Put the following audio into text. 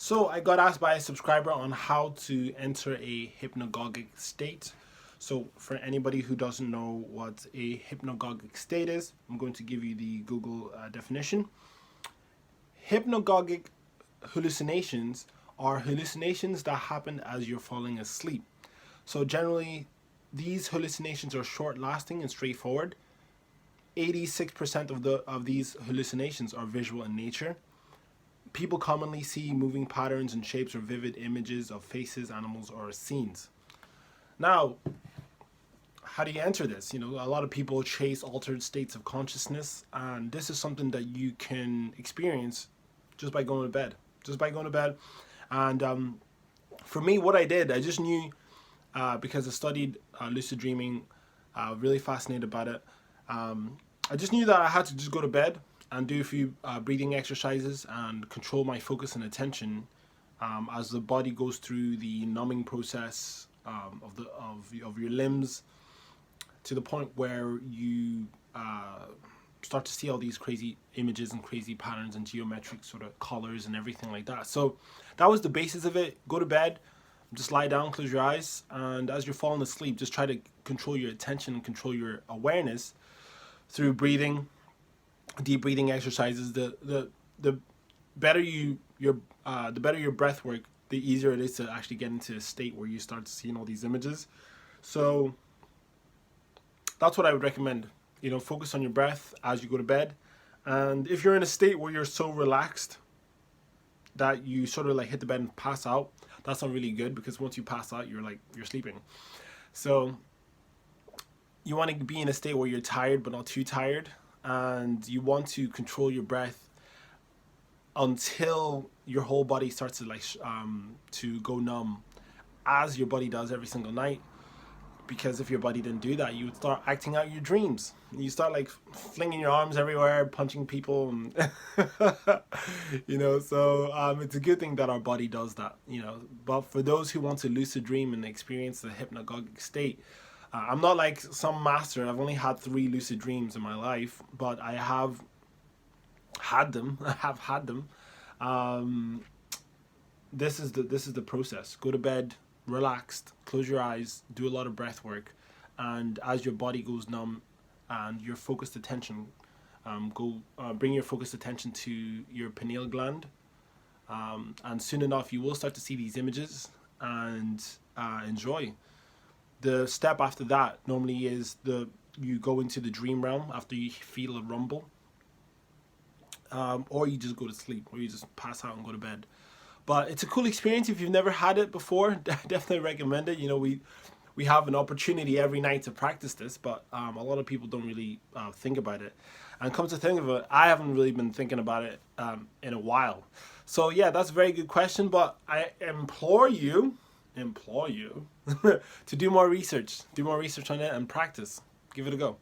So I got asked by a subscriber on how to enter a hypnagogic state. So for anybody who doesn't know what a hypnagogic state is, I'm going to give you the Google definition. Hypnagogic hallucinations are hallucinations that happen as you're falling asleep. So generally, these hallucinations are short-lasting and straightforward. 86% of these hallucinations are visual in nature. People commonly see moving patterns and shapes or vivid images of faces, animals, or scenes. Now, how do you enter this? A lot of people chase altered states of consciousness, and this is something that you can experience just by going to bed. And for me, what I did, I just knew, because I studied lucid dreaming, really fascinated about it. I just knew that I had to just go to bed and do a few breathing exercises and control my focus and attention as the body goes through the numbing process of your limbs, to the point where you start to see all these crazy images and crazy patterns and geometric sort of colors and everything like that. So that was the basis of it. Go to bed, just lie down, close your eyes, and as you're falling asleep, just try to control your attention and control your awareness through breathing, deep breathing exercises. The better the better your breath work, the easier it is to actually get into a state where you start seeing all these images. So that's what I would recommend. Focus on your breath as you go to bed. And if you're in a state where you're so relaxed that you sort of like hit the bed and pass out, that's not really good, because once you pass out, you're sleeping. So you want to be in a state where you're tired but not too tired, and you want to control your breath until your whole body starts to go numb, as your body does every single night. Because if your body didn't do that, you would start acting out your dreams. You start flinging your arms everywhere, punching people, and so it's a good thing that our body does that. But for those who want to lucid dream and experience the hypnagogic state, I'm not like some master. I've only had 3 lucid dreams in my life, but I have had them. This is the process. Go to bed relaxed, close your eyes, do a lot of breath work, and as your body goes numb and your focused attention, bring your focused attention to your pineal gland, and soon enough you will start to see these images and enjoy. The step after that normally is you go into the dream realm after you feel a rumble, or you just go to sleep, or you just pass out and go to bed. But it's a cool experience. If you've never had it before, definitely recommend it. We have an opportunity every night to practice this, but a lot of people don't really think about it. And come to think of it, I haven't really been thinking about it in a while. So yeah, that's a very good question, but I implore you to do more research on it and practice. Give it a go.